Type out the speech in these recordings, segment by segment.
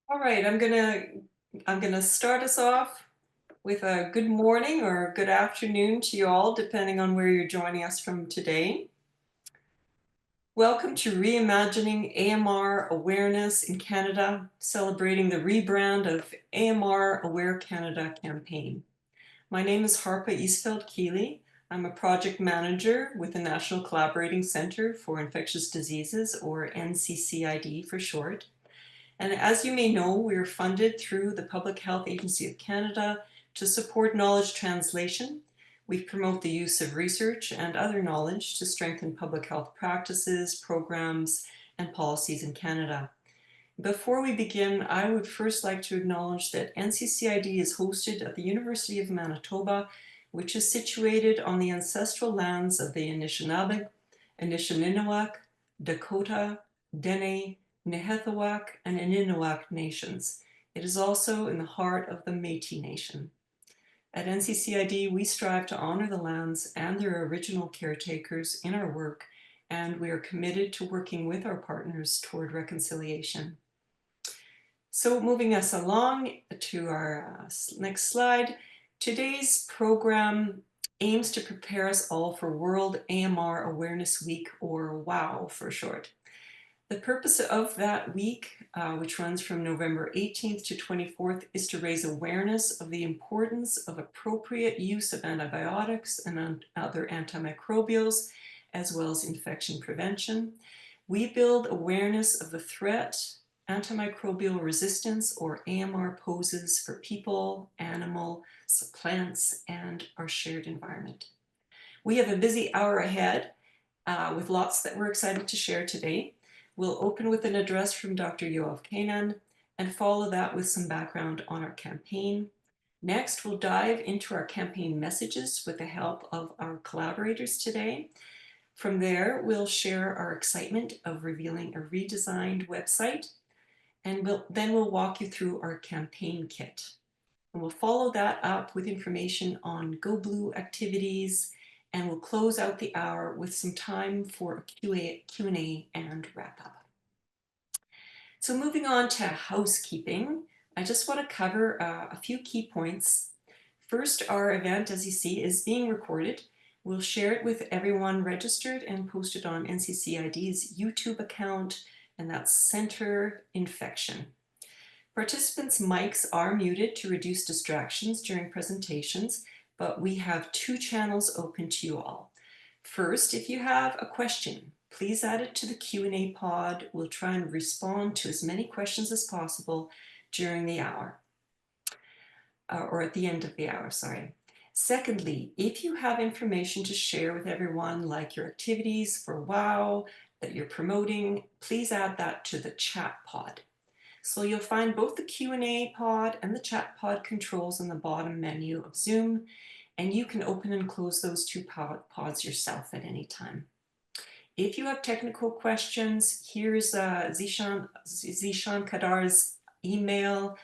All right, I'm gonna start us off with a good morning or good afternoon to you all, depending on where you're joining us from today. Welcome to Reimagining AMR Awareness in Canada, celebrating the rebrand of AMR Aware Canada campaign. My name is Harpa Eastfeld-Keeley. I'm a project manager with the National Collaborating Centre for Infectious Diseases, or NCCID for short. And as you may know, we are funded through the Public Health Agency of Canada to support knowledge translation. We promote the use of research and other knowledge to strengthen public health practices, programs, and policies in Canada. Before we begin, I would first like to acknowledge that NCCID is hosted at the University of Manitoba, which is situated on the ancestral lands of the Anishinaabe, Anishinaabe, Dakota, Dene, Nehethawak, and Innuit nations. It is also in the heart of the Métis Nation. At NCCID, we strive to honor the lands and their original caretakers in our work, and we are committed to working with our partners toward reconciliation. So moving us along to our next slide, today's program aims to prepare us all for World AMR Awareness Week, or WAAW for short. The purpose of that week, which runs from November 18th to 24th, is to raise awareness of the importance of appropriate use of antibiotics and other antimicrobials, as well as infection prevention. We build awareness of the threat antimicrobial resistance, or AMR, poses for people, animals, plants, and our shared environment. We have a busy hour ahead with lots that we're excited to share today. We'll open with an address from Dr. Yoav Kainan and follow that with some background on our campaign. Next, we'll dive into our campaign messages with the help of our collaborators today. From there, we'll share our excitement of revealing a redesigned website, and then we'll walk you through our campaign kit. And we'll follow that up with information on Go Blue activities, and we'll close out the hour with some time for a Q&A and wrap up. So moving on to housekeeping, I just want to cover a few key points. First, our event, as you see, is being recorded. We'll share it with everyone registered and posted on NCCID's YouTube account, and that's Center Infection. Participants' mics are muted to reduce distractions during presentations, but we have two channels open to you all. First, if you have a question, please add it to the Q&A pod. We'll try and respond to as many questions as possible during the hour, or at the end of the hour, sorry. Secondly, if you have information to share with everyone, like your activities for WAAW that you're promoting, please add that to the chat pod. So you'll find both the Q&A pod and the chat pod controls in the bottom menu of Zoom, and you can open and close those two pods yourself at any time. If you have technical questions, here's Zishan Kadar's email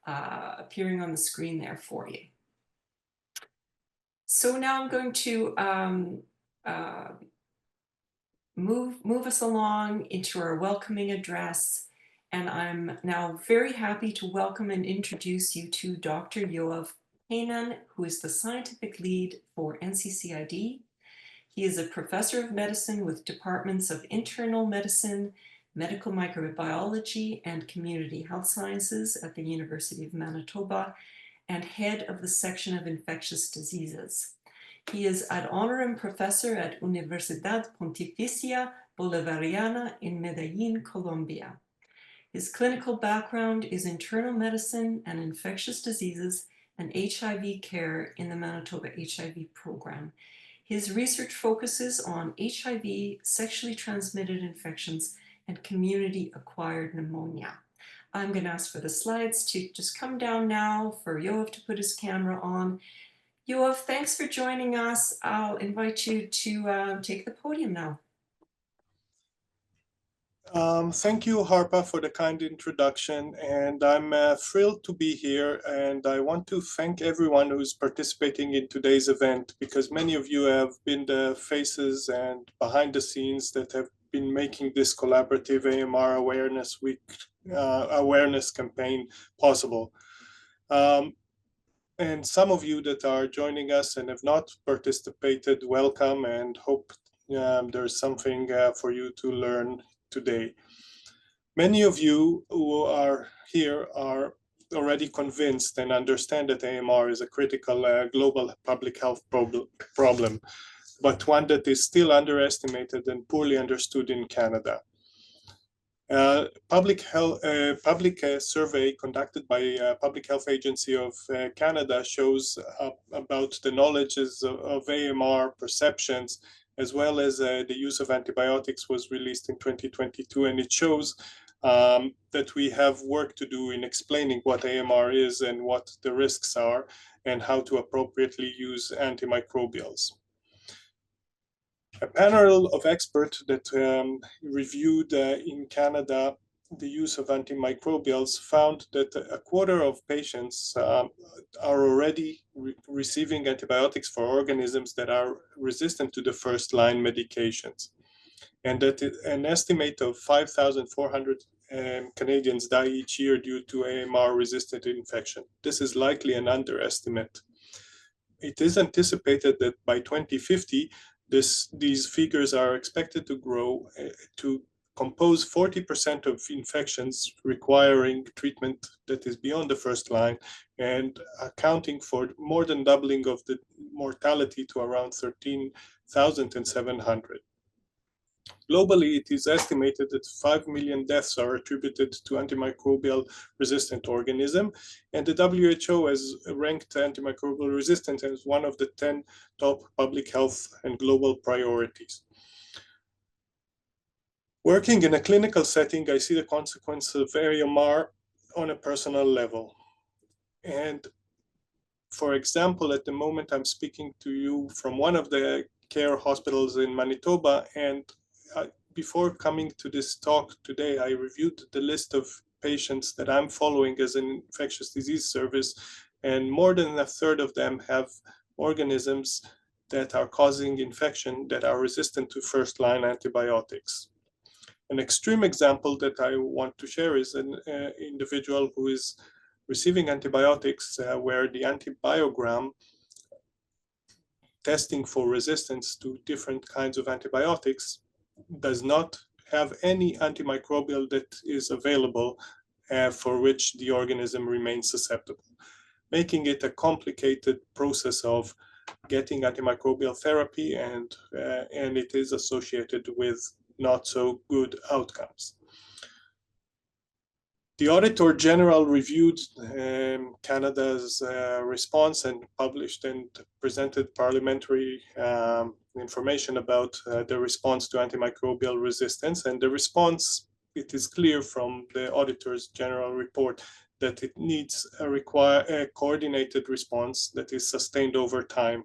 appearing on the screen there for you. So now I'm going to move us along into our welcoming address, and I'm now very happy to welcome and introduce you to Dr. Yoav Kainan, who is the scientific lead for NCCID. He is a professor of medicine with departments of internal medicine, medical microbiology, and community health sciences at the University of Manitoba, and head of the section of infectious diseases. He is ad honorem professor at Universidad Pontificia Bolivariana in Medellin, Colombia. His clinical background is internal medicine and infectious diseases and HIV care in the Manitoba HIV program. His research focuses on HIV, sexually transmitted infections, and community-acquired pneumonia. I'm going to ask for the slides to just come down now for Yoav to put his camera on. Yoav, thanks for joining us. I'll invite you to take the podium now. Thank you, Harpa, for the kind introduction, and I'm thrilled to be here, and I want to thank everyone who's participating in today's event, because many of you have been the faces and behind the scenes that have been making this collaborative AMR Awareness Week awareness campaign possible. And some of you that are joining us and have not participated, welcome, and hope there's something for you to learn today. Many of you who are here are already convinced and understand that AMR is a critical global public health problem, but one that is still underestimated and poorly understood in Canada. Public survey conducted by Public Health Agency of Canada shows about the knowledges of AMR perceptions, as well as the use of antibiotics was released in 2022, and it shows that we have work to do in explaining what AMR is and what the risks are and how to appropriately use antimicrobials. A panel of experts that reviewed in Canada the use of antimicrobials found that a quarter of patients are already receiving antibiotics for organisms that are resistant to the first-line medications, and that an estimate of 5,400 Canadians die each year due to AMR-resistant infection. This is likely an underestimate. It is anticipated that by 2050, these figures are expected to grow to compose 40% of infections requiring treatment that is beyond the first line and accounting for more than doubling of the mortality to around 13,700. Globally, it is estimated that 5 million deaths are attributed to antimicrobial resistant organisms, and the WHO has ranked antimicrobial resistance as one of the 10 top public health and global priorities. Working in a clinical setting, I see the consequence of AMR on a personal level. And for example, at the moment, I'm speaking to you from one of the care hospitals in Manitoba, and before coming to this talk today, I reviewed the list of patients that I'm following as an infectious disease service, and more than a third of them have organisms that are causing infection that are resistant to first-line antibiotics. An extreme example that I want to share is an individual who is receiving antibiotics where the antibiogram testing for resistance to different kinds of antibiotics does not have any antimicrobial that is available for which the organism remains susceptible, making it a complicated process of getting antimicrobial therapy, and it is associated with not so good outcomes. The Auditor General reviewed Canada's response and published and presented parliamentary information about the response to antimicrobial resistance. And the response, it is clear from the Auditor's General report that it needs a coordinated response that is sustained over time.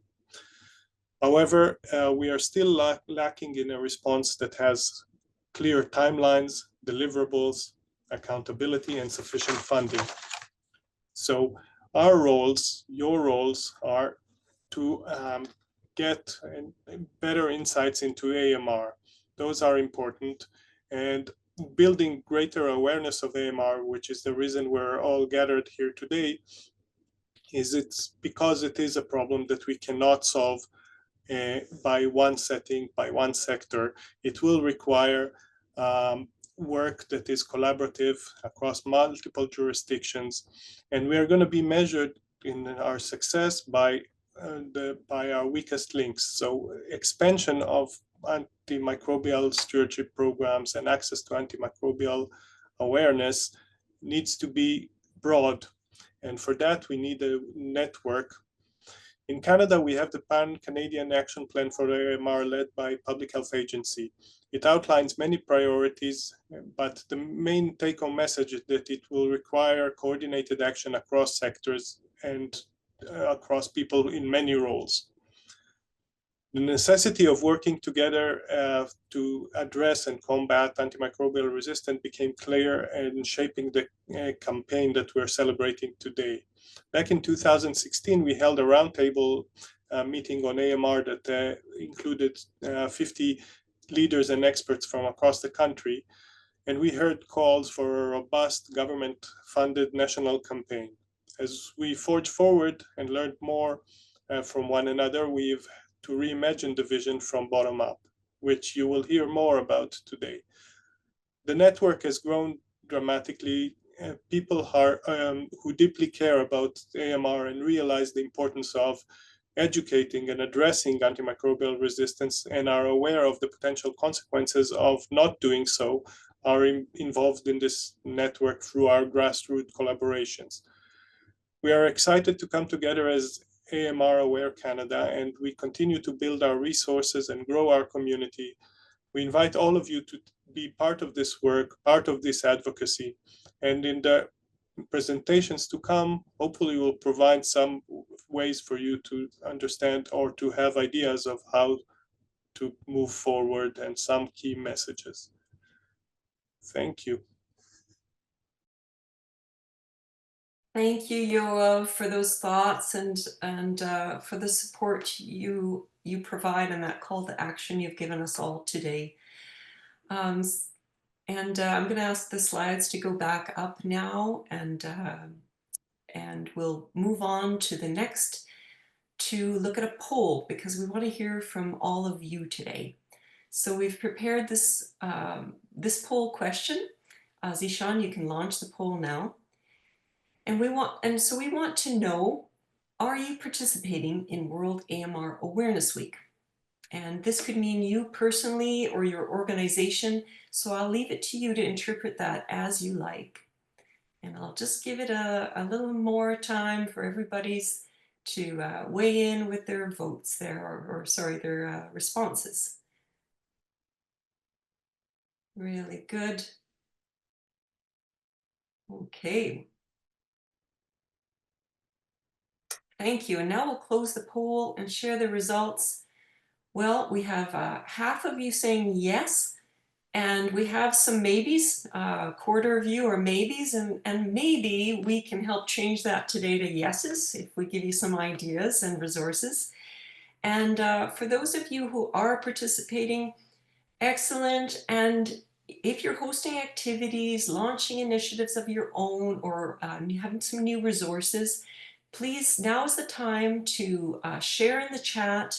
However, we are still lacking in a response that has clear timelines, deliverables, accountability, and sufficient funding. So our roles, your roles, are to get better insights into AMR. Those are important, and building greater awareness of AMR, which is the reason we're all gathered here today, it's because it is a problem that we cannot solve by one setting, by one sector. It will require work that is collaborative across multiple jurisdictions, and we are going to be measured in our success by our weakest links. So expansion of antimicrobial stewardship programs and access to antimicrobial awareness needs to be broad, and for that we need a network. In Canada, we have the Pan-Canadian Action Plan for AMR led by Public Health Agency. It outlines many priorities, but the main take-home message is that it will require coordinated action across sectors and across people in many roles. The necessity of working together to address and combat antimicrobial resistance became clear in shaping the campaign that we're celebrating today. Back in 2016, we held a roundtable meeting on AMR that included 50 leaders and experts from across the country, and we heard calls for a robust government-funded national campaign. As we forge forward and learn more from one another, we've to reimagine the vision from bottom up, which you will hear more about today. The network has grown dramatically. People are, who deeply care about AMR and realize the importance of educating and addressing antimicrobial resistance and are aware of the potential consequences of not doing so are involved in this network through our grassroots collaborations. We are excited to come together as AMR Aware Canada, and we continue to build our resources and grow our community. We invite all of you to be part of this work, part of this advocacy, and in the presentations to come, hopefully we'll provide some ways for you to understand or to have ideas of how to move forward and some key messages. Thank you. Thank you, Yoav, for those thoughts and for the support you provide and that call to action you've given us all today. I'm going to ask the slides to go back up now, and we'll move on to the next to look at a poll, because we want to hear from all of you today. So we've prepared this this poll question. Zishan, you can launch the poll now. And we want to know, are you participating in World AMR Awareness Week? And this could mean you personally or your organization, so I'll leave it to you to interpret that as you like. And I'll just give it a little more time for everybody's to weigh in with their votes there, or sorry, their responses. Really good. Okay. Thank you. And now we'll close the poll and share the results. Well, we have half of you saying yes, and we have some maybes, a quarter of you are maybes, and maybe we can help change that today to yeses if we give you some ideas and resources. And for those of you who are participating, excellent. And if you're hosting activities, launching initiatives of your own, or having some new resources, please, now is the time to share in the chat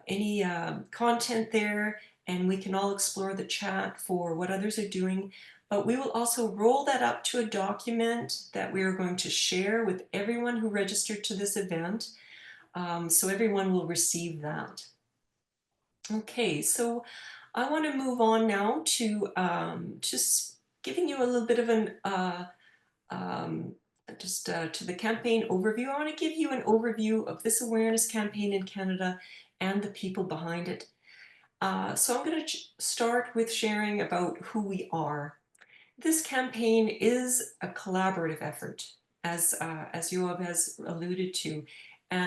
any content there, and we can all explore the chat for what others are doing. But we will also roll that up to a document that we are going to share with everyone who registered to this event, so everyone will receive that. Okay, so I want to move on now to just giving you a little bit of an to the campaign overview. I want to give you an overview of this awareness campaign in Canada and the people behind it. So I'm going to start with sharing about who we are. This campaign is a collaborative effort, as Yoav has alluded to,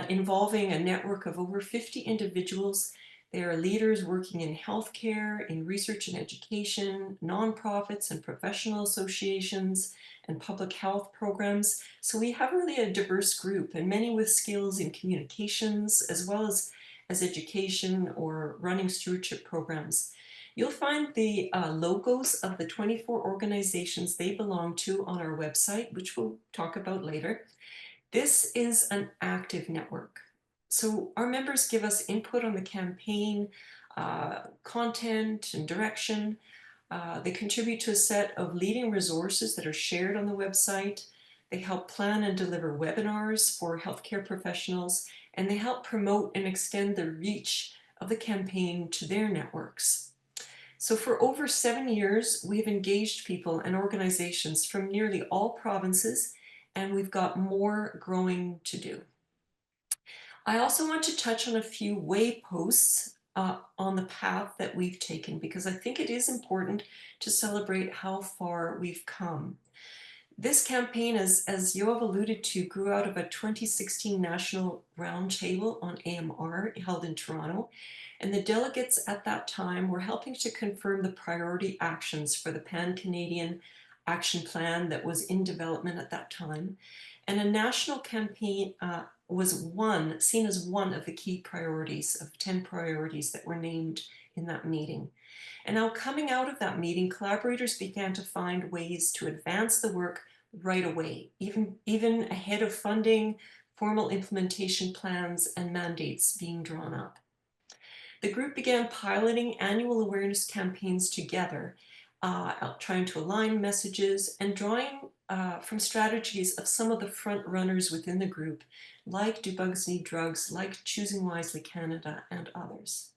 involving a network of over 50 individuals. They are leaders working in healthcare, in research and education, nonprofits and professional associations, and public health programs. So we have really a diverse group, and many with skills in communications, as well as education or running stewardship programs. You'll find the logos of the 24 organizations they belong to on our website, which we'll talk about later. This is an active network. So our members give us input on the campaign, content and direction. They contribute to a set of leading resources that are shared on the website. They help plan and deliver webinars for healthcare professionals, and they help promote and extend the reach of the campaign to their networks. So for over 7 years, we've engaged people and organizations from nearly all provinces, and we've got more growing to do. I also want to touch on a few wayposts on the path that we've taken, because I think it is important to celebrate how far we've come. This campaign, as Yoav alluded to, grew out of a 2016 National Roundtable on AMR held in Toronto, and the delegates at that time were helping to confirm the priority actions for the Pan-Canadian Action Plan that was in development at that time. And a national campaign was seen as one of the key priorities of 10 priorities that were named in that meeting. And now coming out of that meeting, collaborators began to find ways to advance the work right away, even ahead of funding, formal implementation plans, and mandates being drawn up. The group began piloting annual awareness campaigns together, trying to align messages and drawing from strategies of some of the front runners within the group, like Do Bugs Need Drugs, like Choosing Wisely Canada, and others.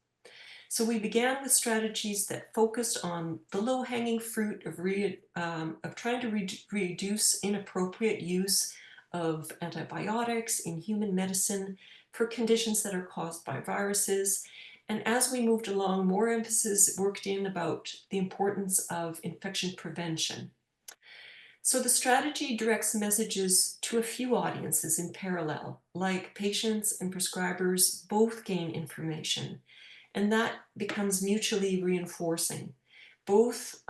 So we began with strategies that focused on the low-hanging fruit of trying to reduce inappropriate use of antibiotics in human medicine for conditions that are caused by viruses. And as we moved along, more emphasis worked in about the importance of infection prevention. So the strategy directs messages to a few audiences in parallel, like patients and prescribers both gain information, and that becomes mutually reinforcing. Both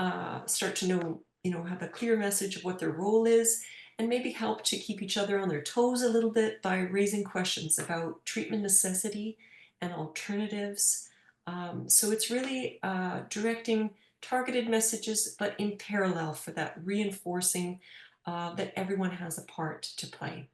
start to know, have a clear message of what their role is, and maybe help to keep each other on their toes a little bit by raising questions about treatment necessity and alternatives. So it's really directing targeted messages, but in parallel for that reinforcing that everyone has a part to play.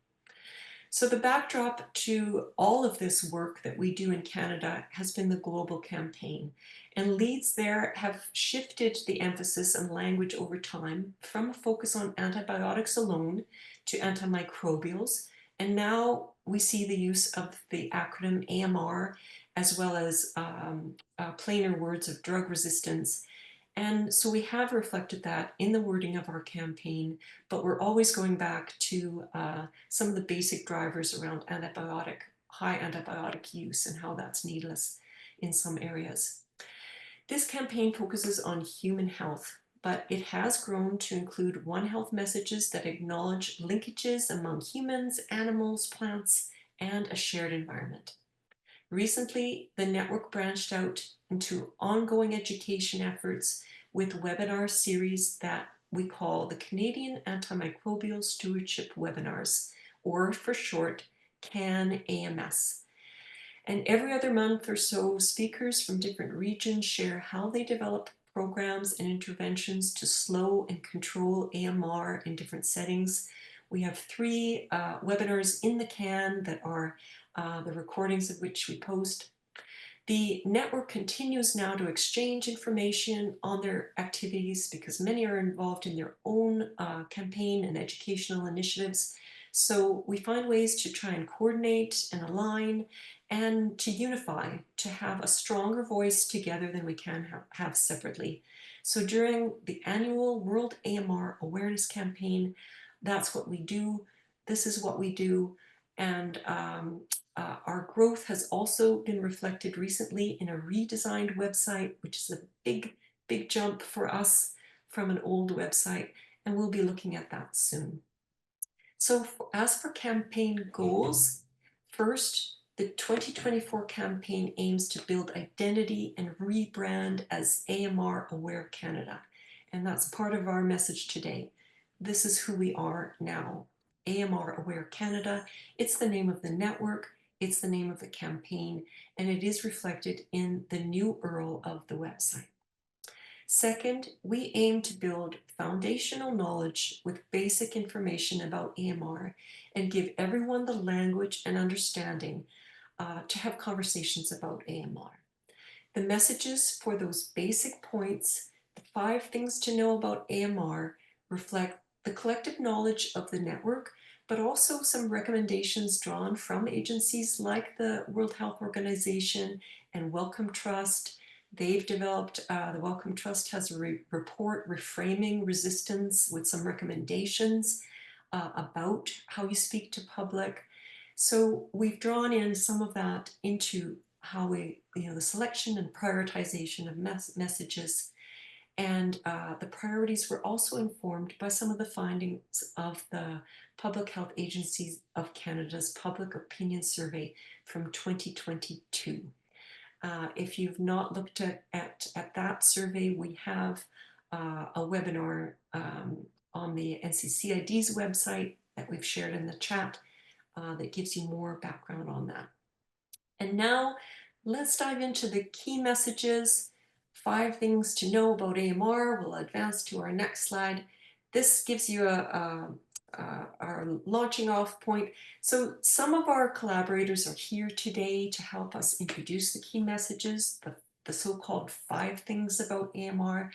So the backdrop to all of this work that we do in Canada has been the global campaign, and leads there have shifted the emphasis and language over time from a focus on antibiotics alone to antimicrobials, and now we see the use of the acronym AMR as well as plainer words of drug resistance. And so we have reflected that in the wording of our campaign, but we're always going back to some of the basic drivers around high antibiotic use and how that's needless in some areas. This campaign focuses on human health, but it has grown to include One Health messages that acknowledge linkages among humans, animals, plants, and a shared environment. Recently, the network branched out into ongoing education efforts with webinar series that we call the Canadian Antimicrobial Stewardship Webinars, or for short, CAN-AMS. And every other month or so, speakers from different regions share how they develop programs and interventions to slow and control AMR in different settings. We have 3 webinars in the CAN that are the recordings of which we post. The network continues now to exchange information on their activities because many are involved in their own campaign and educational initiatives. So we find ways to try and coordinate and align and to unify, to have a stronger voice together than we can have separately. So during the annual World AMR Awareness campaign, that's what we do. This is what we do. And our growth has also been reflected recently in a redesigned website, which is a big jump for us from an old website, and we'll be looking at that soon. So as for campaign goals, first, the 2024 campaign aims to build identity and rebrand as AMR Aware Canada, and that's part of our message today. This is who we are now, AMR Aware Canada. It's the name of the network, it's the name of the campaign, and it is reflected in the new URL of the website. Second, we aim to build foundational knowledge with basic information about AMR and give everyone the language and understanding to have conversations about AMR. The messages for those basic points, the 5 things to know about AMR, reflect the collective knowledge of the network, but also some recommendations drawn from agencies like the World Health Organization and Wellcome Trust. They've developed, the Wellcome Trust has a report, Reframing Resistance, with some recommendations about how you speak to public. So we've drawn in some of that into how we, the selection and prioritization of messages. And the priorities were also informed by some of the findings of the Public Health Agencies of Canada's Public Opinion Survey from 2022. If you've not looked at that survey, we have a webinar on the NCCID's website that we've shared in the chat that gives you more background on that. And now let's dive into the key messages 5 things to know about AMR. We'll advance to our next slide. This gives you our launching off point. So some of our collaborators are here today to help us introduce the key messages, the so-called 5 things about AMR.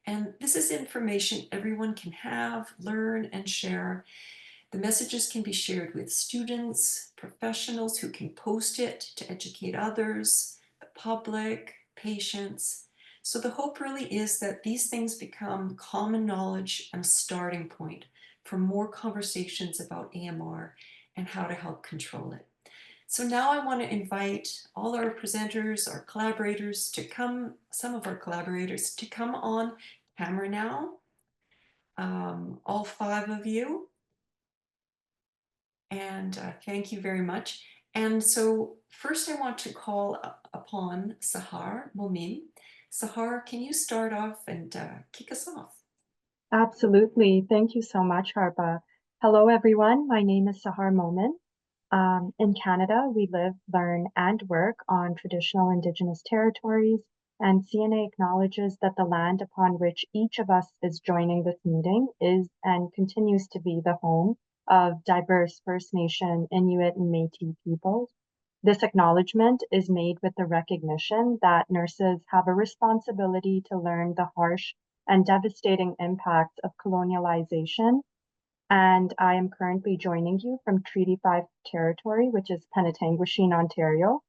And this is information everyone can have, learn, and share. The messages can be shared with students, professionals who can post it to educate others, the public, patients. So the hope really is that these things become common knowledge and a starting point for more conversations about AMR and how to help control it. So now I want to invite all our presenters, our collaborators to come, some of our collaborators to come on camera now, all 5 of you. And thank you very much. And so first I want to call upon Sahar Momin. Sahar, can you start off and kick us off? Absolutely. Thank you so much, Harpa. Hello, everyone. My name is Sahar Momin. In Canada, we live, learn, and work on traditional Indigenous territories, and CNA acknowledges that the land upon which each of us is joining this meeting is and continues to be the home of diverse First Nation, Inuit, and Métis peoples. This acknowledgement is made with the recognition that nurses have a responsibility to learn the harsh and devastating impacts of colonialization. And I am currently joining you from Treaty 5 territory, which is Penetanguishene, Ontario,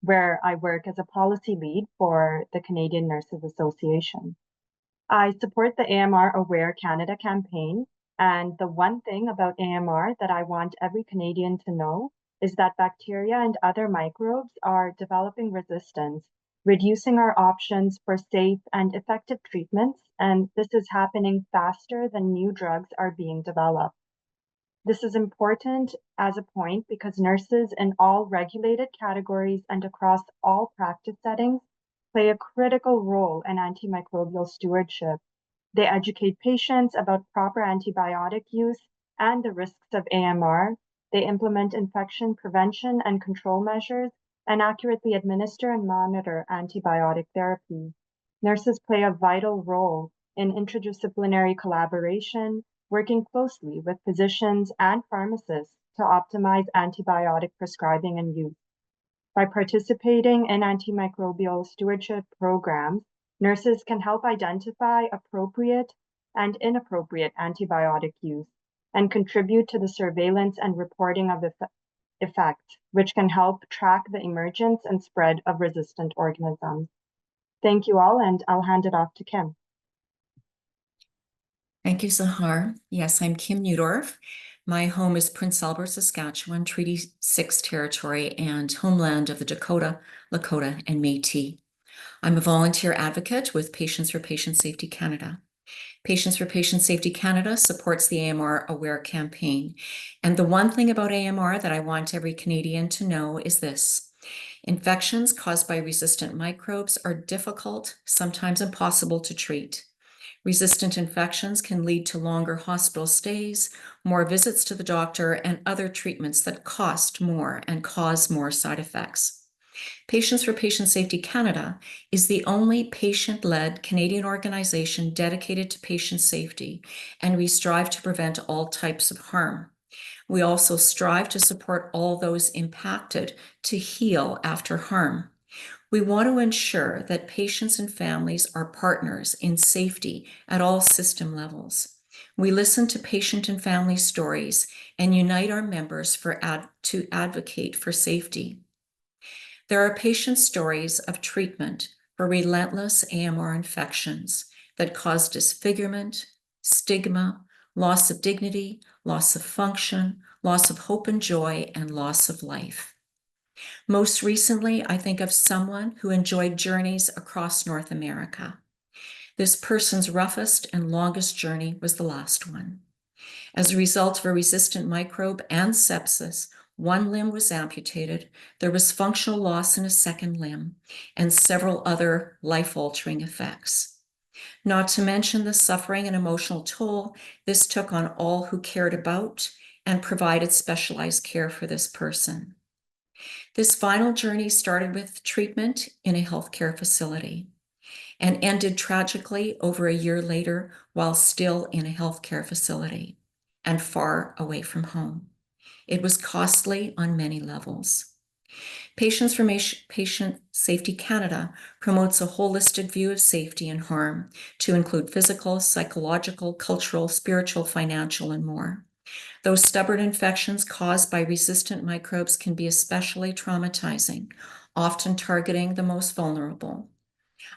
where I work as a policy lead for the Canadian Nurses Association. I support the AMR Aware Canada campaign, and the one thing about AMR that I want every Canadian to know is that bacteria and other microbes are developing resistance, reducing our options for safe and effective treatments, and this is happening faster than new drugs are being developed. This is important as a point because nurses in all regulated categories and across all practice settings play a critical role in antimicrobial stewardship. They educate patients about proper antibiotic use and the risks of AMR. They implement infection prevention and control measures and accurately administer and monitor antibiotic therapy. Nurses play a vital role in interdisciplinary collaboration, working closely with physicians and pharmacists to optimize antibiotic prescribing and use. By participating in antimicrobial stewardship programs, nurses can help identify appropriate and inappropriate antibiotic use and contribute to the surveillance and reporting of effects, which can help track the emergence and spread of resistant organisms. Thank you all, and I'll hand it off to Kim. Thank you, Sahar. Yes, I'm Kim Neudorf. My home is Prince Albert, Saskatchewan, Treaty 6 territory and homeland of the Dakota, Lakota, and Métis. I'm a volunteer advocate with Patients for Patient Safety Canada. Patients for Patient Safety Canada supports the AMR Aware campaign. And the one thing about AMR that I want every Canadian to know is this. Infections caused by resistant microbes are difficult, sometimes impossible to treat. Resistant infections can lead to longer hospital stays, more visits to the doctor, and other treatments that cost more and cause more side effects. Patients for Patient Safety Canada is the only patient-led Canadian organization dedicated to patient safety, and we strive to prevent all types of harm. We also strive to support all those impacted to heal after harm. We want to ensure that patients and families are partners in safety at all system levels. We listen to patient and family stories and unite our members to advocate for safety. There are patient stories of treatment for relentless AMR infections that cause disfigurement, stigma, loss of dignity, loss of function, loss of hope and joy, and loss of life. Most recently, I think of someone who enjoyed journeys across North America. This person's roughest and longest journey was the last one. As a result of a resistant microbe and sepsis, one limb was amputated, there was functional loss in a second limb, and several other life-altering effects. Not to mention the suffering and emotional toll this took on all who cared about and provided specialized care for this person. This final journey started with treatment in a healthcare facility. and ended tragically over a year later while still in a healthcare facility and far away from home. It was costly on many levels. Patient Safety Canada promotes a holistic view of safety and harm to include physical, psychological, cultural, spiritual, financial, and more. Those stubborn infections caused by resistant microbes can be especially traumatizing, often targeting the most vulnerable.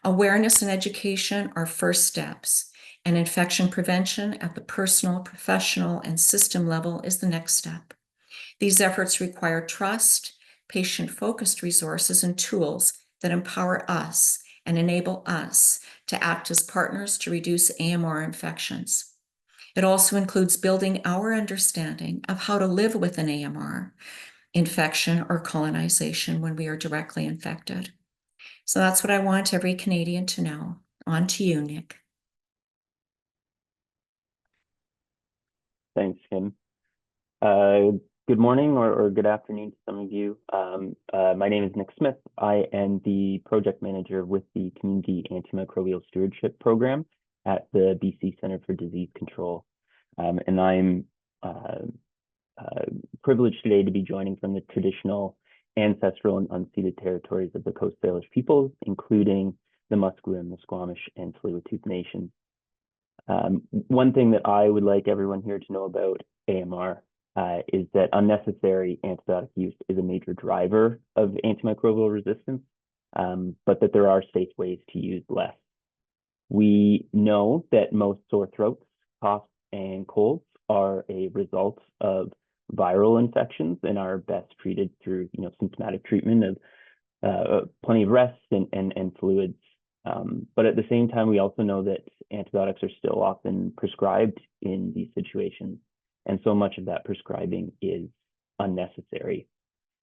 Awareness and education are first steps, and infection prevention at the personal, professional, and system level is the next step. These efforts require trust, patient-focused resources, and tools that empower us and enable us to act as partners to reduce AMR infections. It also includes building our understanding of how to live with an AMR infection or colonization when we are directly infected. So that's what I want every Canadian to know. On to you, Nick. Thanks, Kim. Good morning or good afternoon to some of you. My name is Nick Smith. I am the project manager with the Community Antimicrobial Stewardship Program at the BC Centre for Disease Control. And I'm privileged today to be joining from the traditional, ancestral, and unceded territories of the Coast Salish peoples, including the Musqueam, the Squamish, and Tsleil-Waututh Nation. One thing that I would like everyone here to know about AMR is that unnecessary antibiotic use is a major driver of antimicrobial resistance, but that there are safe ways to use less. We know that most sore throats, coughs, and colds are a result of viral infections and are best treated through symptomatic treatment of plenty of rest and fluids. But at the same time, we also know that antibiotics are still often prescribed in these situations. And so much of that prescribing is unnecessary.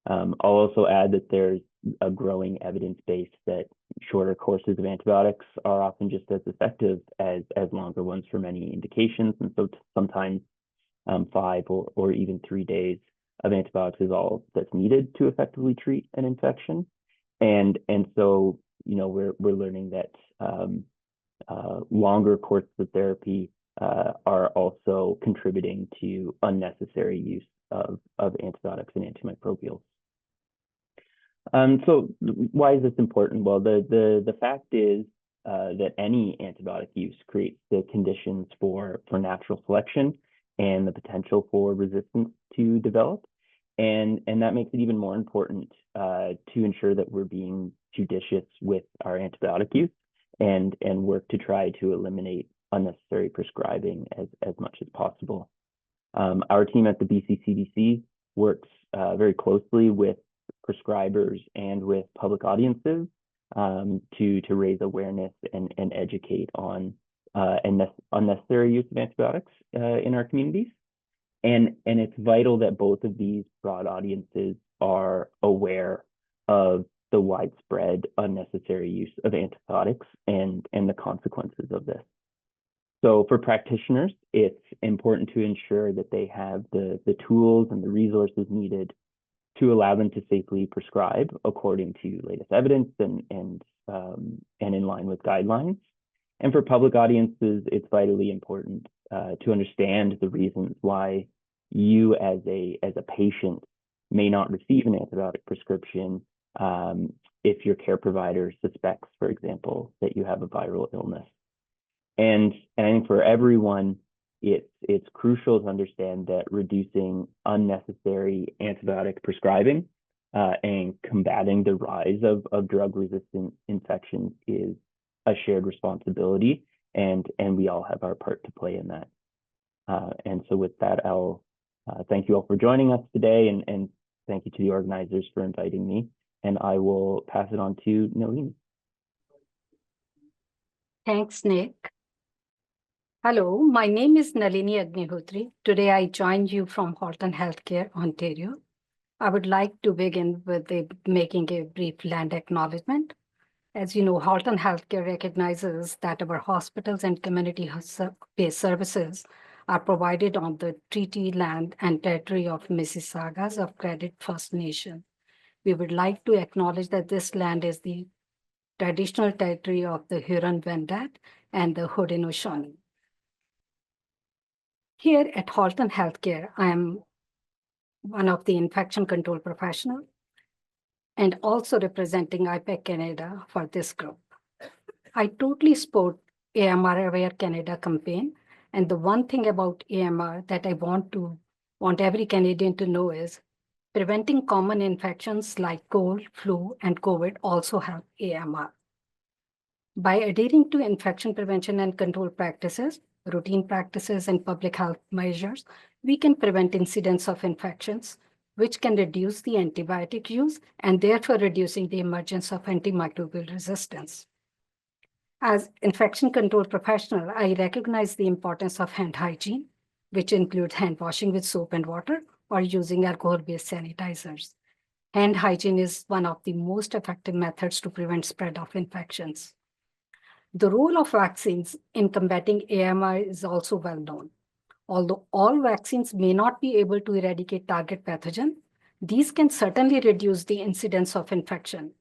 I'll also add that there's a growing evidence base that shorter courses of antibiotics are often just as effective as longer ones for many indications. And so sometimes 5 or even 3 days of antibiotics is all that's needed to effectively treat an infection. And so, we're learning that longer courses of therapy are also contributing to unnecessary use of antibiotics and antimicrobials. So why is this important? Well, the fact is that any antibiotic use creates the conditions for natural selection and the potential for resistance to develop. And that makes it even more important to ensure that we're being judicious with our antibiotic use and work to try to eliminate unnecessary prescribing as much as possible. Our team at the BC CDC works very closely with prescribers and with public audiences to raise awareness and educate on unnecessary use of antibiotics in our communities. And it's vital that both of these broad audiences are aware of the widespread unnecessary use of antibiotics and the consequences of this. So for practitioners, it's important to ensure that they have the tools and the resources needed to allow them to safely prescribe according to latest evidence and in line with guidelines. And for public audiences, it's vitally important to understand the reasons why you as a patient may not receive an antibiotic prescription if your care provider suspects, for example, that you have a viral illness. And I think for everyone, it's crucial to understand that reducing unnecessary antibiotic prescribing and combating the rise of drug-resistant infections is a shared responsibility, and we all have our part to play in that. And so with that, I'll thank you all for joining us today, and thank you to the organizers for inviting me, and I will pass it on to Nalini. Thanks, Nick. Hello, my name is Nalini Agnihotri. Today I join you from Halton Healthcare, Ontario. I would like to begin with making a brief land acknowledgement. As you know, Halton Healthcare recognizes that our hospitals and community-based services are provided on the treaty land and territory of Mississaugas of Credit First Nation. We would like to acknowledge that this land is the traditional territory of the Huron-Wendat and the Haudenosaunee. Here at Halton Healthcare, I am one of the infection control professionals and also representing IPAC Canada for this group. I totally support AMR Aware Canada campaign. And the one thing about AMR that I want every Canadian to know is preventing common infections like cold, flu, and COVID also help AMR. By adhering to infection prevention and control practices, routine practices, and public health measures, we can prevent incidents of infections, which can reduce the antibiotic use and therefore reducing the emergence of antimicrobial resistance. As infection control professional, I recognize the importance of hand hygiene, which includes hand washing with soap and water or using alcohol-based sanitizers. Hand hygiene is one of the most effective methods to prevent spread of infections. The role of vaccines in combating AMR is also well known. Although all vaccines may not be able to eradicate target pathogen, these can certainly reduce the incidence of infection.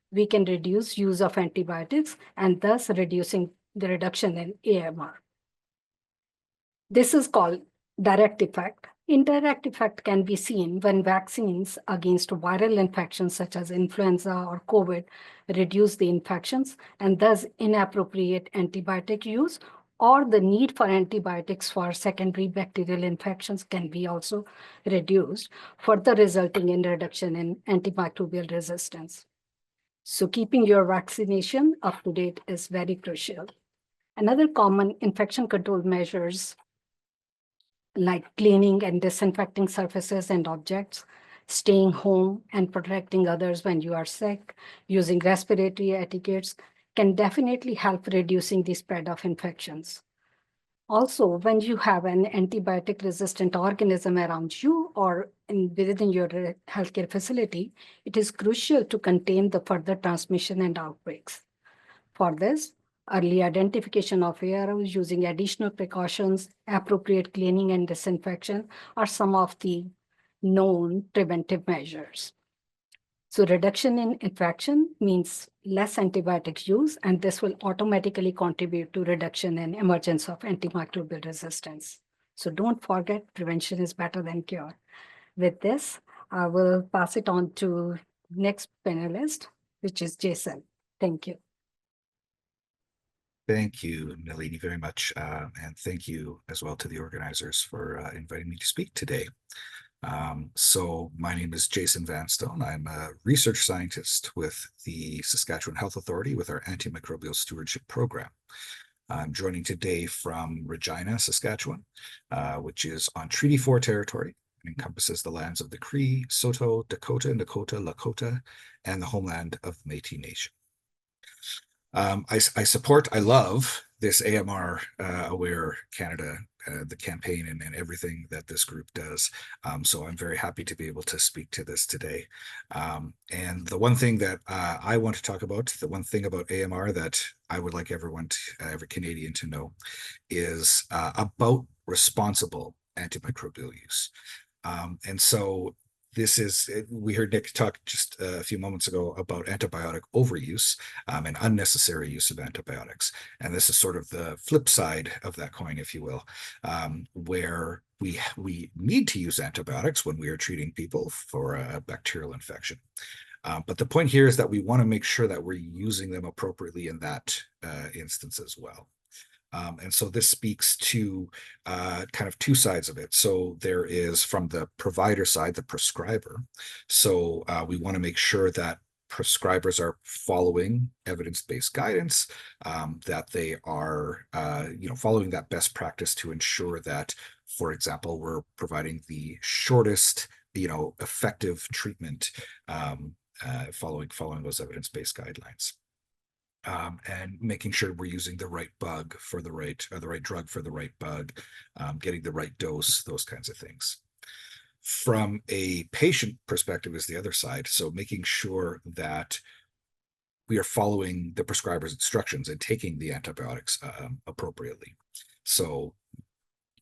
We can reduce use of antibiotics and thus reducing the reduction in AMR. This is called direct effect. Indirect effect can be seen when vaccines against viral infections such as influenza or COVID reduce the infections and thus inappropriate antibiotic use or the need for antibiotics for secondary bacterial infections can be also reduced, further resulting in reduction in antimicrobial resistance. So keeping your vaccination up to date is very crucial. Another common infection control measures like cleaning and disinfecting surfaces and objects, staying home and protecting others when you are sick, using respiratory etiquettes can definitely help reducing the spread of infections. Also, when you have an antibiotic-resistant organism around you or within your healthcare facility, it is crucial to contain the further transmission and outbreaks. For this, early identification of AROs using additional precautions, appropriate cleaning and disinfection are some of the known preventive measures. So reduction in infection means less antibiotic use, and this will automatically contribute to reduction in emergence of antimicrobial resistance. So don't forget, prevention is better than cure. With this, I will pass it on to next panelist, which is Jason. Thank you. Thank you, Nalini, very much. And thank you as well to the organizers for inviting me to speak today. So my name is Jason Vanstone. I'm a research scientist with the Saskatchewan Health Authority with our antimicrobial stewardship program. I'm joining today from Regina, Saskatchewan, which is on Treaty 4 territory and encompasses the lands of the Cree, Saulteaux, Dakota, Nakota, Lakota, and the homeland of the Métis Nation. I love this AMR Aware Canada, the campaign and everything that this group does. So I'm very happy to be able to speak to this today. And the one thing that I want to talk about, the one thing about AMR that I would like everyone, every Canadian to know is about responsible antimicrobial use. And so this is, we heard Nick talk just a few moments ago about antibiotic overuse and unnecessary use of antibiotics. And this is sort of the flip side of that coin, if you will, where we need to use antibiotics when we are treating people for a bacterial infection. But the point here is that we want to make sure that we're using them appropriately in that instance as well. And so this speaks to kind of two sides of it. So there is from the provider side, the prescriber. So we want to make sure that prescribers are following evidence-based guidance, that they are following that best practice to ensure that, for example, we're providing the shortest effective treatment following those evidence-based guidelines. And making sure we're using the right bug for the right drug for the right bug, getting the right dose, those kinds of things. From a patient perspective is the other side. So making sure that we are following the prescriber's instructions and taking the antibiotics appropriately. So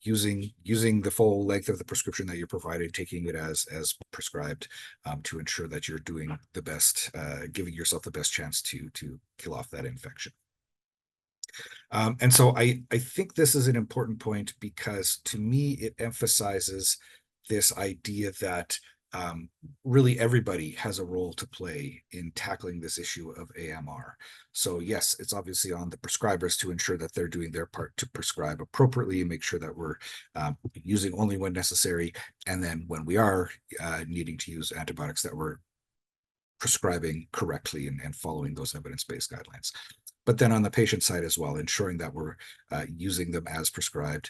using the full length of the prescription that you're provided, taking it as prescribed, to ensure that you're doing the best, giving yourself the best chance to kill off that infection. And so I think this is an important point, because to me it emphasizes this idea that really everybody has a role to play in tackling this issue of AMR. So yes, it's obviously on the prescribers to ensure that they're doing their part to prescribe appropriately and make sure that we're using only when necessary, and then when we are needing to use antibiotics, that we're prescribing correctly and following those evidence-based guidelines. But then on the patient side as well, ensuring that we're using them as prescribed,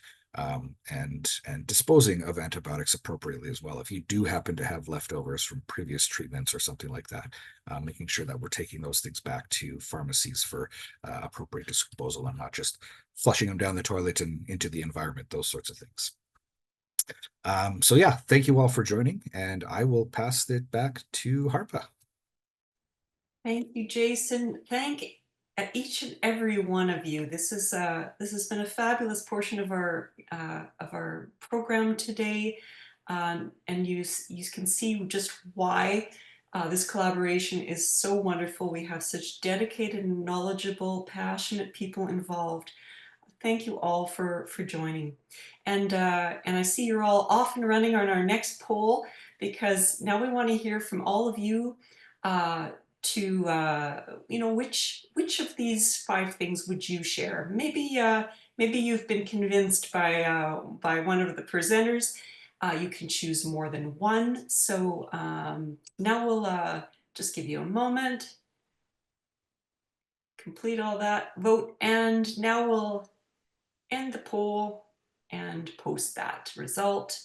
and disposing of antibiotics appropriately as well. If you do happen to have leftovers from previous treatments or something like that, making sure that we're taking those things back to pharmacies for appropriate disposal, and not just flushing them down the toilet and into the environment, those sorts of things. So yeah, thank you all for joining, and I will pass it back to Harpa. Thank you, Jason. Thank each and every one of you. This has been a fabulous portion of our program today, and you can see just why this collaboration is so wonderful. We have such dedicated, knowledgeable, passionate people involved. Thank you all for joining, and I see you're all off and running on our next poll, because now we want to hear from all of you. You know, which of these 5 things would you share? Maybe you've been convinced by one of the presenters. You can choose more than one. So now we'll just give you a moment, complete all that, vote, and now we'll end the poll and post that result.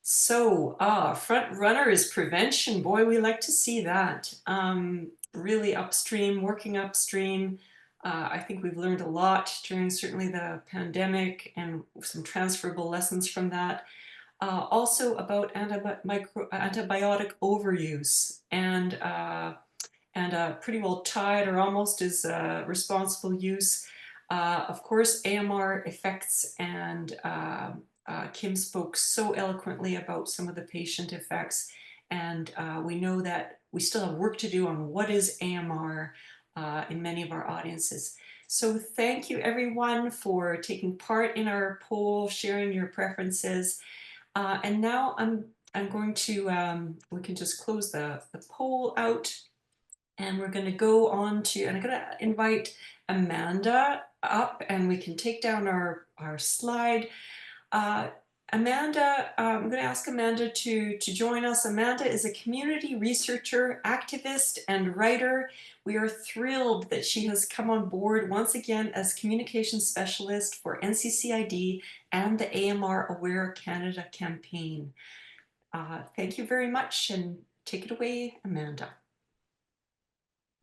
So, front runner is prevention. Boy, we like to see that. Really upstream, working upstream. I think we've learned a lot during certainly the pandemic, and some transferable lessons from that. Also about antibiotic overuse, and pretty well tied or almost as responsible use. Of course, AMR effects, and Kim spoke so eloquently about some of the patient effects, and we know that we still have work to do on what is AMR in many of our audiences. So thank you everyone for taking part in our poll, sharing your preferences. And now I'm going to, we can just close the poll out, and we're going to go on to, and I'm going to invite Amanda up, and we can take down our slide. Amanda, I'm going to ask Amanda to join us. Amanda is a community researcher, activist, and writer. We are thrilled that she has come on board once again as communications specialist for NCCID and the AMR Aware Canada campaign. Thank you very much, and take it away, Amanda.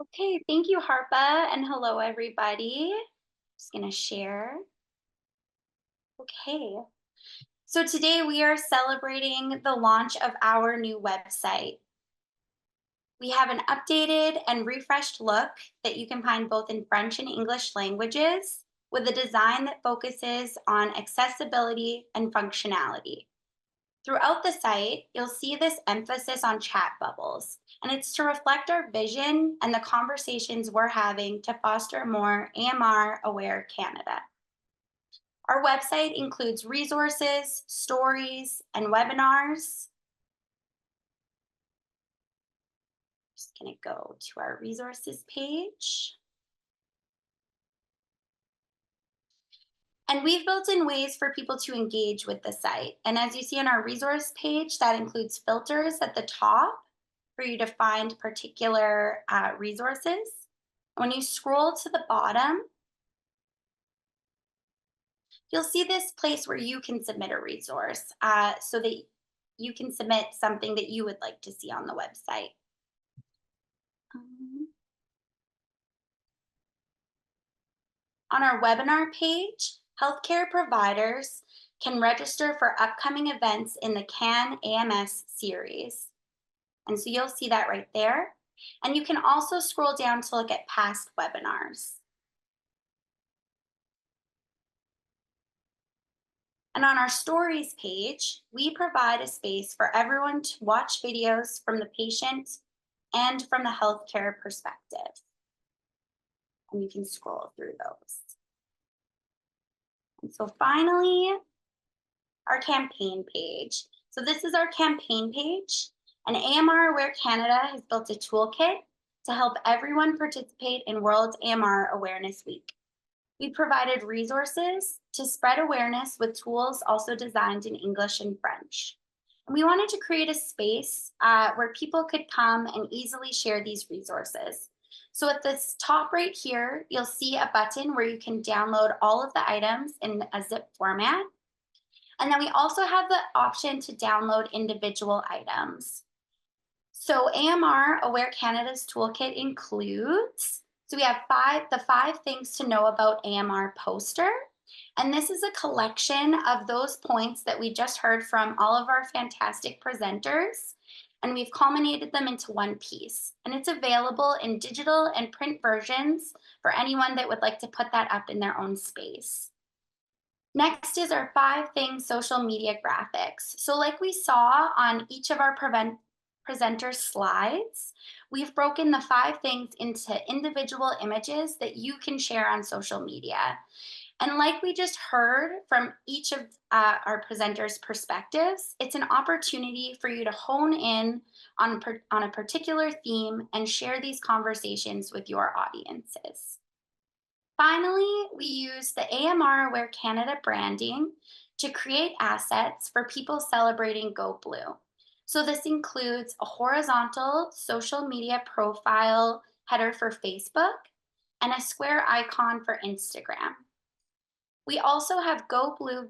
Okay, thank you, Harpa, and hello, everybody. Just going to share. Okay. So today we are celebrating the launch of our new website. We have an updated and refreshed look that you can find both in French and English languages, with a design that focuses on accessibility and functionality. Throughout the site, you'll see this emphasis on chat bubbles, and it's to reflect our vision and the conversations we're having to foster more AMR Aware Canada. Our website includes resources, stories, and webinars. Just going to go to our resources page. And we've built in ways for people to engage with the site. And as you see on our resource page, that includes filters at the top for you to find particular resources. When you scroll to the bottom, you'll see this place where you can submit a resource so that you can submit something that you would like to see on the website. On our webinar page, healthcare providers can register for upcoming events in the CAN AMS series. And so you'll see that right there. And you can also scroll down to look at past webinars. And on our stories page, we provide a space for everyone to watch videos from the patient and from the healthcare perspective. And you can scroll through those. And so finally, our campaign page. So this is our campaign page, and AMR Aware Canada has built a toolkit to help everyone participate in World AMR Awareness Week. We provided resources to spread awareness with tools also designed in English and French. And we wanted to create a space where people could come and easily share these resources. So at this top right here, you'll see a button where you can download all of the items in a zip format. And then we also have the option to download individual items. So AMR Aware Canada's toolkit includes, so we have the 5 things to know about AMR poster. And this is a collection of those points that we just heard from all of our fantastic presenters. And we've culminated them into one piece. And it's available in digital and print versions for anyone that would like to put that up in their own space. Next is our 5 things social media graphics. So like we saw on each of our presenter slides, we've broken the 5 things into individual images that you can share on social media. And like we just heard from each of our presenters' perspectives, it's an opportunity for you to hone in on a particular theme and share these conversations with your audiences. Finally, we use the AMR Aware Canada branding to create assets for people celebrating Go Blue. So this includes a horizontal social media profile header for Facebook and a square icon for Instagram. We also have Go Blue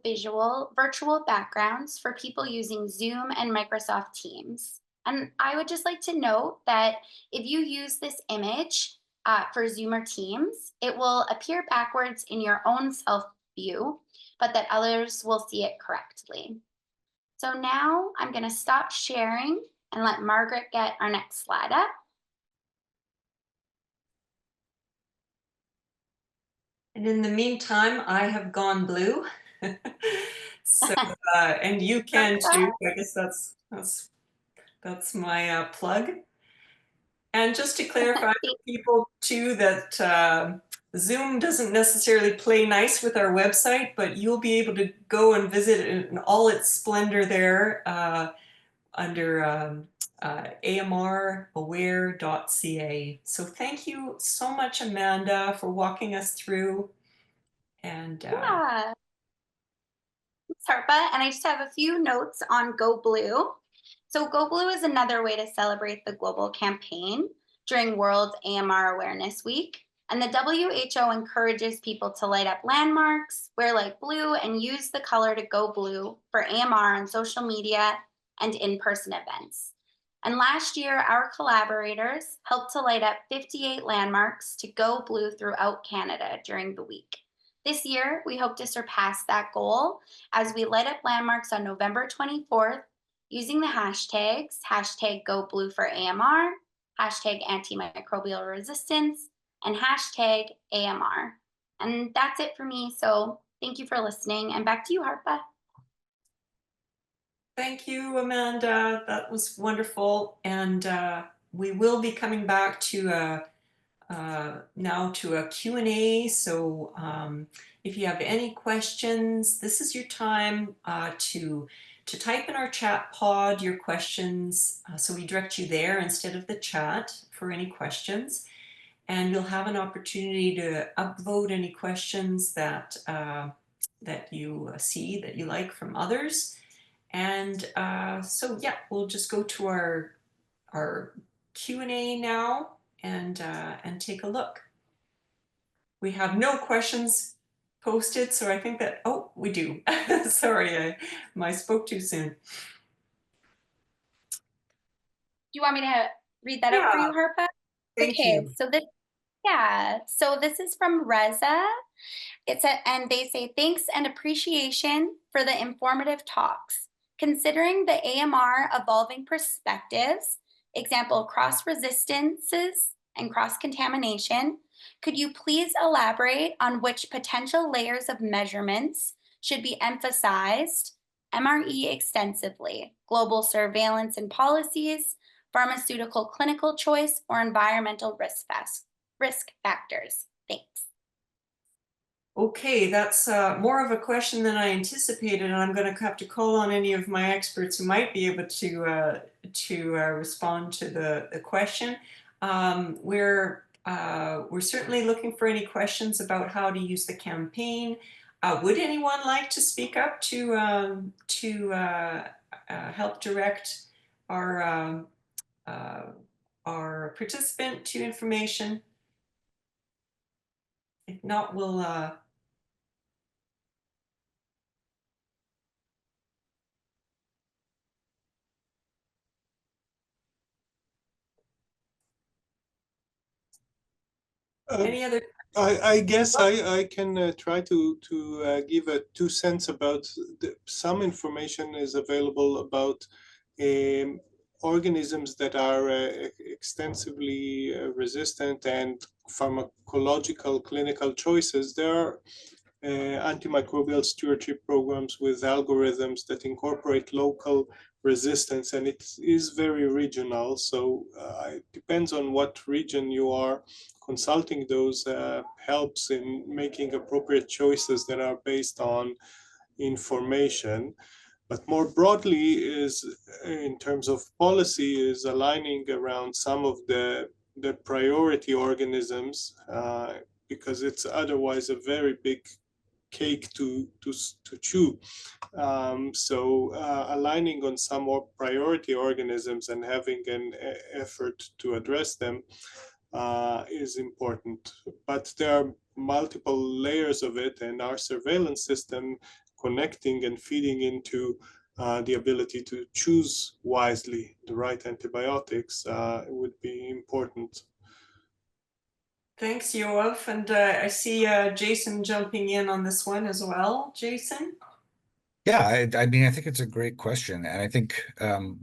virtual backgrounds for people using Zoom and Microsoft Teams. And I would just like to note that if you use this image for Zoom or Teams, it will appear backwards in your own self view, but that others will see it correctly. So now I'm going to stop sharing and let Margaret get our next slide up. And in the meantime, I have gone blue. So, and you can too. I guess that's my plug. And just to clarify for people too that Zoom doesn't necessarily play nice with our website, but you'll be able to go and visit it in all its splendor there under amraware.ca. So thank you so much, Amanda, for walking us through. And yeah. Thanks, Harpa. And I just have a few notes on Go Blue. So Go Blue is another way to celebrate the global campaign during World AMR Awareness Week. And the WHO encourages people to light up landmarks, wear light blue, and use the color to go blue for AMR on social media and in-person events. And last year, our collaborators helped to light up 58 landmarks to go blue throughout Canada during the week. This year, we hope to surpass that goal as we light up landmarks on November 24th using the hashtags, hashtag Go Blue for AMR, hashtag antimicrobial resistance, and hashtag AMR. And that's it for me. So thank you for listening. And back to you, Harpa. Thank you, Amanda. That was wonderful. And we will be coming back to now to a Q&A. So if you have any questions, this is your time to type in our chat pod your questions. So we direct you there instead of the chat for any questions. And you'll have an opportunity to upvote any questions that that you see that you like from others. And so yeah, we'll just go to our Q&A now and take a look. We have no questions posted, so I think that, oh, we do. Sorry, I spoke too soon. Do you want me to read that out for you, Harpa? Thank you. So this is from Reza. And they say, thanks and appreciation for the informative talks. Considering the AMR evolving perspectives, example, cross-resistances and cross-contamination, could you please elaborate on which potential layers of measurements should be emphasized, MRE extensively, global surveillance and policies, pharmaceutical clinical choice, or environmental risk factors. Thanks. Okay, that's more of a question than I anticipated, and I'm going to have to call on any of my experts who might be able to respond to the question. We're certainly looking for any questions about how to use the campaign. Would anyone like to speak up to help direct our participant to information? If not, we'll any other? I guess I can try to give a 2 cents about some information is available about organisms that are extensively resistant and pharmacological clinical choices. There are antimicrobial stewardship programs with algorithms that incorporate local resistance, and it is very regional. So it depends on what region you are. Consulting those helps in making appropriate choices that are based on information. But more broadly is, in terms of policy, is aligning around some of the priority organisms, because it's otherwise a very big cake to chew. So aligning on some more priority organisms and having an effort to address them is important. But there are multiple layers of it, and our surveillance system connecting and feeding into the ability to choose wisely the right antibiotics would be important. Thanks, Yoav. And I see Jason jumping in on this one as well. Jason? Yeah, I mean, I think it's a great question. And I think,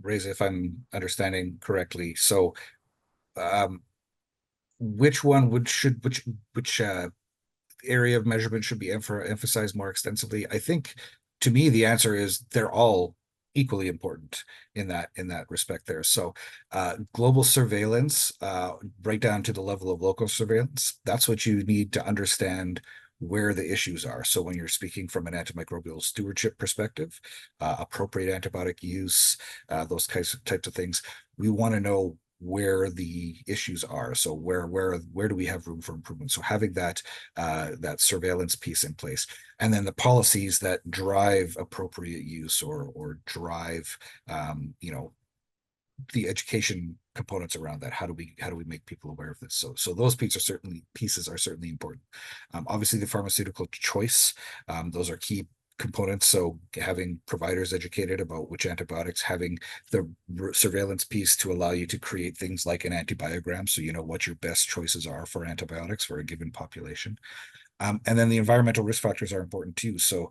Reza, if I'm understanding correctly, so which area of measurement should be emphasized more extensively? I think, to me, the answer is they're all equally important in that respect there. So global surveillance, right down to the level of local surveillance, that's what you need to understand where the issues are. So when you're speaking from an antimicrobial stewardship perspective, appropriate antibiotic use, those types of things, we want to know where the issues are. So where do we have room for improvement? So having that surveillance piece in place, and then the policies that drive appropriate use or drive the education components around that. How do we make people aware of this? So those pieces are certainly important. Obviously, the pharmaceutical choice, those are key components. So having providers educated about which antibiotics, having the surveillance piece to allow you to create things like an antibiogram, so you know what your best choices are for antibiotics for a given population. And then the environmental risk factors are important too. So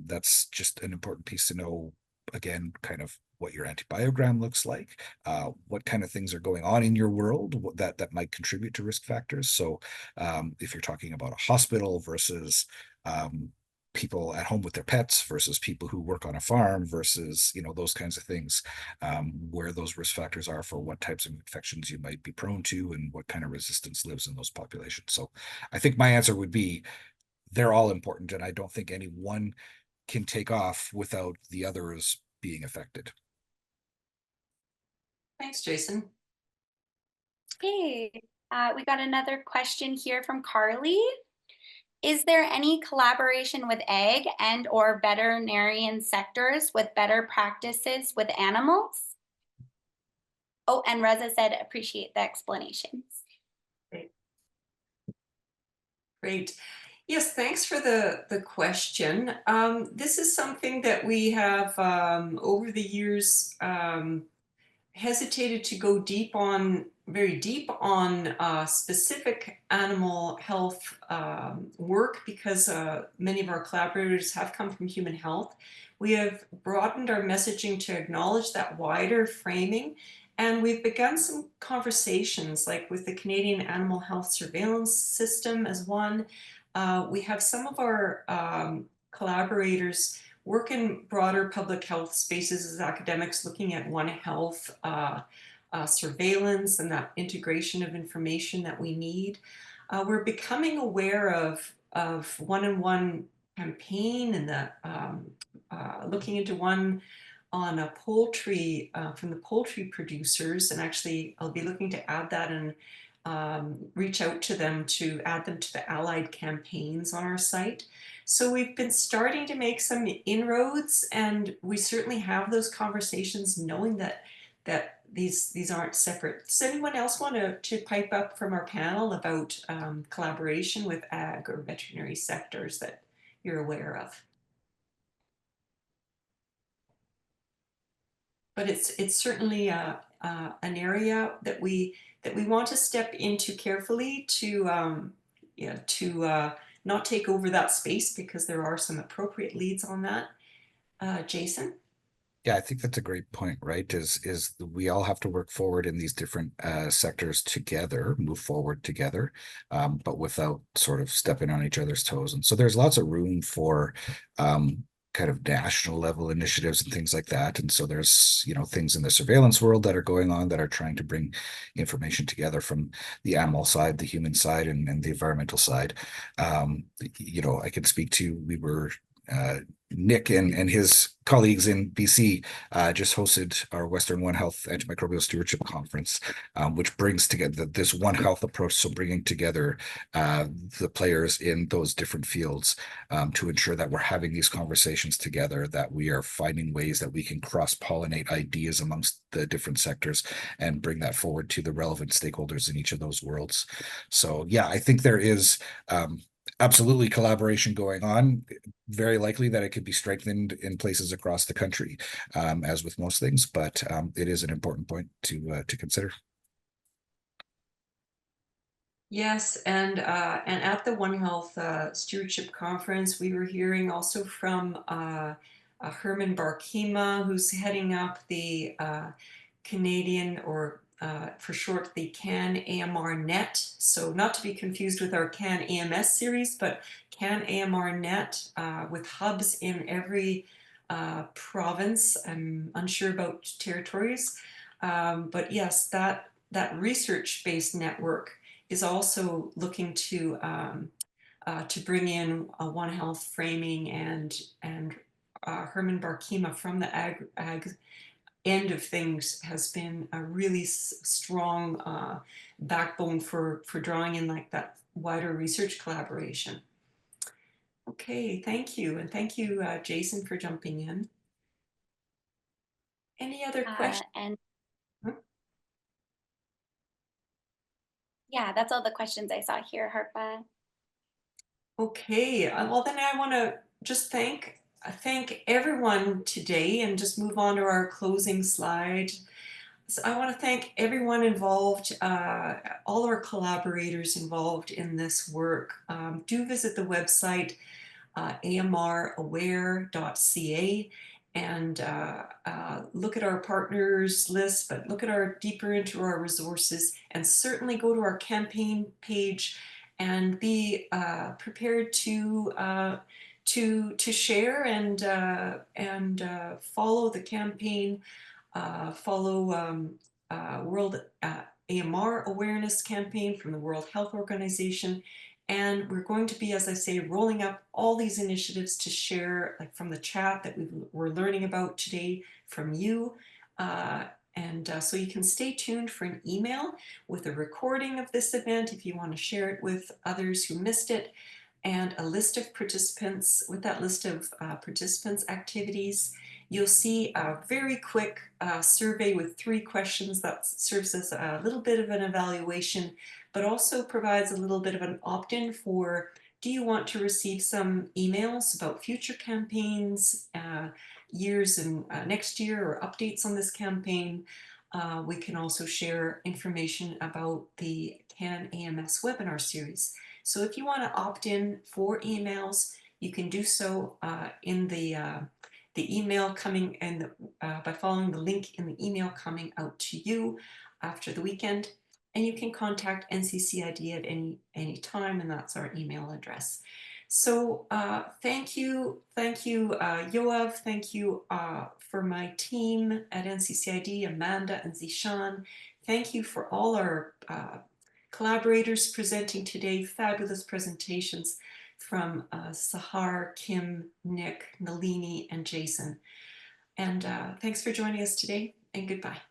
that's just an important piece to know, again, kind of what your antibiogram looks like, what kind of things are going on in your world that might contribute to risk factors. So if you're talking about a hospital versus people at home with their pets versus people who work on a farm versus, those kinds of things, where those risk factors are for what types of infections you might be prone to and what kind of resistance lives in those populations. So I think my answer would be they're all important, and I don't think any one can take off without the others being affected. Thanks, Jason. Okay, we got another question here from Carly. Is there any collaboration with ag and/or veterinarian sectors with better practices with animals? Oh, and Reza said, appreciate the explanations. Great. Yes, thanks for the question. This is something that we have over the years hesitated to go very deep on specific animal health work, because many of our collaborators have come from human health. We have broadened our messaging to acknowledge that wider framing, and we've begun some conversations, like with the Canadian Animal Health Surveillance System as one. We have some of our collaborators work in broader public health spaces as academics looking at One Health surveillance and that integration of information that we need. We're becoming aware of one-on-one campaign and the looking into one on a poultry from the poultry producers, and actually I'll be looking to add that and reach out to them to add them to the allied campaigns on our site. So we've been starting to make some inroads, and we certainly have those conversations knowing that these aren't separate. Does anyone else want to pipe up from our panel about collaboration with ag or veterinary sectors that you're aware of? But it's certainly an area that we want to step into carefully to not take over that space, because there are some appropriate leads on that. Jason? Yeah, I think that's a great point, right? Is we all have to work forward in these different sectors together, move forward together, but without sort of stepping on each other's toes. And so there's lots of room for kind of national level initiatives and things like that. And so there's, things in the surveillance world that are going on that are trying to bring information together from the animal side, the human side, and the environmental side. I can speak to, we were Nick and his colleagues in BC just hosted our Western One Health Antimicrobial Stewardship Conference, which brings together this One Health approach. So bringing together the players in those different fields to ensure that we're having these conversations together, that we are finding ways that we can cross-pollinate ideas amongst the different sectors and bring that forward to the relevant stakeholders in each of those worlds. So yeah, I think there is absolutely collaboration going on. Very likely that it could be strengthened in places across the country, as with most things, but it is an important point to consider. Yes, and at the One Health Stewardship Conference, we were hearing also from Herman Barkema, who's heading up the Canadian, or for short, the CAN AMR Net. So not to be confused with our CAN AMS series, but CAN AMR Net with hubs in every province. I'm unsure about territories, but yes, that research-based network is also looking to bring in a One Health framing, and Herman Barkema from the ag end of things has been a really strong backbone for drawing in like that wider research collaboration. Okay, thank you. And thank you, Jason, for jumping in. Any other questions? Yeah, that's all the questions I saw here, Harpa. Okay, well then I want to just thank everyone today, and just move on to our closing slide. So I want to thank everyone involved, all our collaborators involved in this work. Do visit the website amraware.ca and look at our partners list, but look at deeper into our resources, and certainly go to our campaign page and be prepared to share and follow the campaign, follow World AMR Awareness campaign from the World Health Organization. And we're going to be, as I say, rolling up all these initiatives to share, like from the chat that we're learning about today from you. So you can stay tuned for an email with a recording of this event if you want to share it with others who missed it, and a list of participants. With that list of participants' activities, you'll see a very quick survey with 3 questions that serves as a little bit of an evaluation, but also provides a little bit of an opt-in for, do you want to receive some emails about future campaigns, years and next year, or updates on this campaign? We can also share information about the CAN AMS webinar series. So if you want to opt in for emails, you can do so in the email coming, and by following the link in the email coming out to you after the weekend. And you can contact NCCID at any time, and that's our email address. So thank you, WAAW. Thank you for my team at NCCID, Amanda and Zishan. Thank you for all our collaborators presenting today. Fabulous presentations from Sahar, Kim, Nick, Nalini, and Jason. And thanks for joining us today, and goodbye.